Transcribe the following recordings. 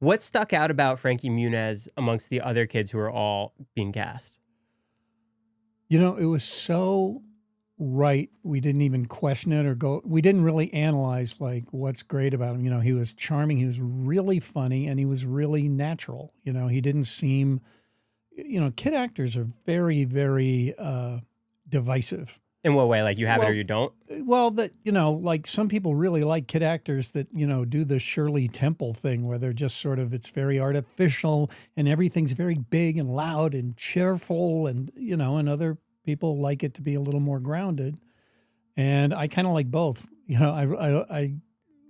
What stuck out about Frankie Muniz amongst the other kids who were all being cast? It was so right. We didn't even question it or go. We didn't really analyze like what's great about him. He was charming. He was really funny, and he was really natural. He didn't seem. Kid actors are very, very divisive. In what way? Like you have it or you don't? Well, like some people really like kid actors that, do the Shirley Temple thing where they're just sort of, it's very artificial and everything's very big and loud and cheerful and, and other people like it to be a little more grounded. And I kind of like both.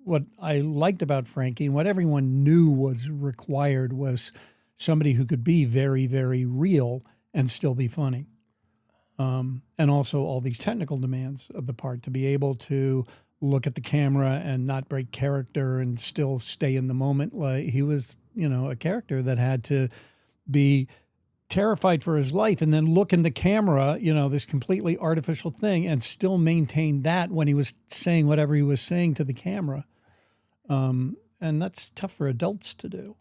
What I liked about Frankie and what everyone knew was required was somebody who could be very, very real and still be funny. And also all these technical demands of the part to be able to look at the camera and not break character and still stay in the moment. Like he was, a character that had to be terrified for his life and then look in the camera, this completely artificial thing and still maintain that when he was saying whatever he was saying to the camera. And that's tough for adults to do.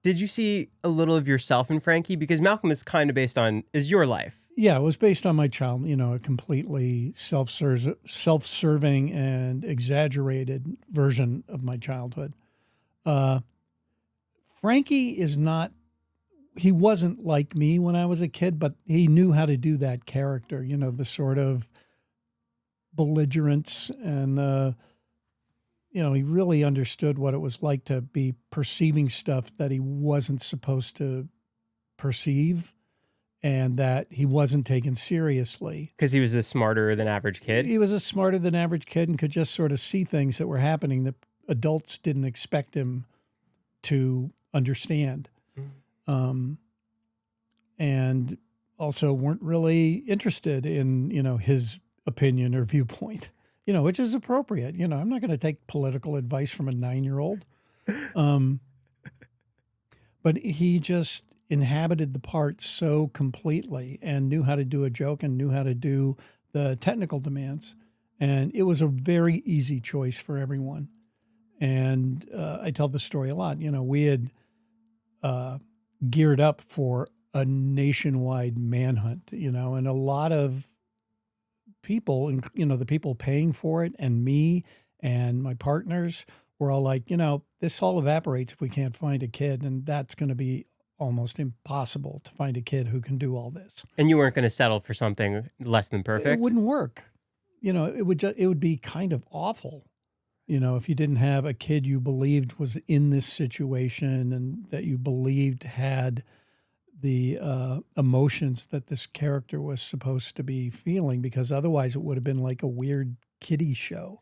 Did you see a little of yourself in Frankie? Because Malcolm is kind of is your life. Yeah, it was based on my child, a completely self-serving and exaggerated version of my childhood. Frankie he wasn't like me when I was a kid, but he knew how to do that character, the sort of belligerence and, he really understood what it was like to be perceiving stuff that he wasn't supposed to perceive. And that he wasn't taken seriously. Because he was a smarter than average kid? He was a smarter than average kid and could just sort of see things that were happening that adults didn't expect him to understand. And also weren't really interested in, his opinion or viewpoint, which is appropriate. I'm not going to take political advice from a 9-year-old. But he just inhabited the part so completely and knew how to do a joke and knew how to do the technical demands. And it was a very easy choice for everyone. And I tell the story a lot. We had geared up for a nationwide manhunt, and a lot of people, and the people paying for it and me and my partners were all like, this all evaporates if we can't find a kid. And that's going to be almost impossible to find a kid who can do all this. And you weren't going to settle for something less than perfect? It wouldn't work. It would be kind of awful, if you didn't have a kid you believed was in this situation and that you believed had the emotions that this character was supposed to be feeling, because otherwise it would have been like a weird kiddie show.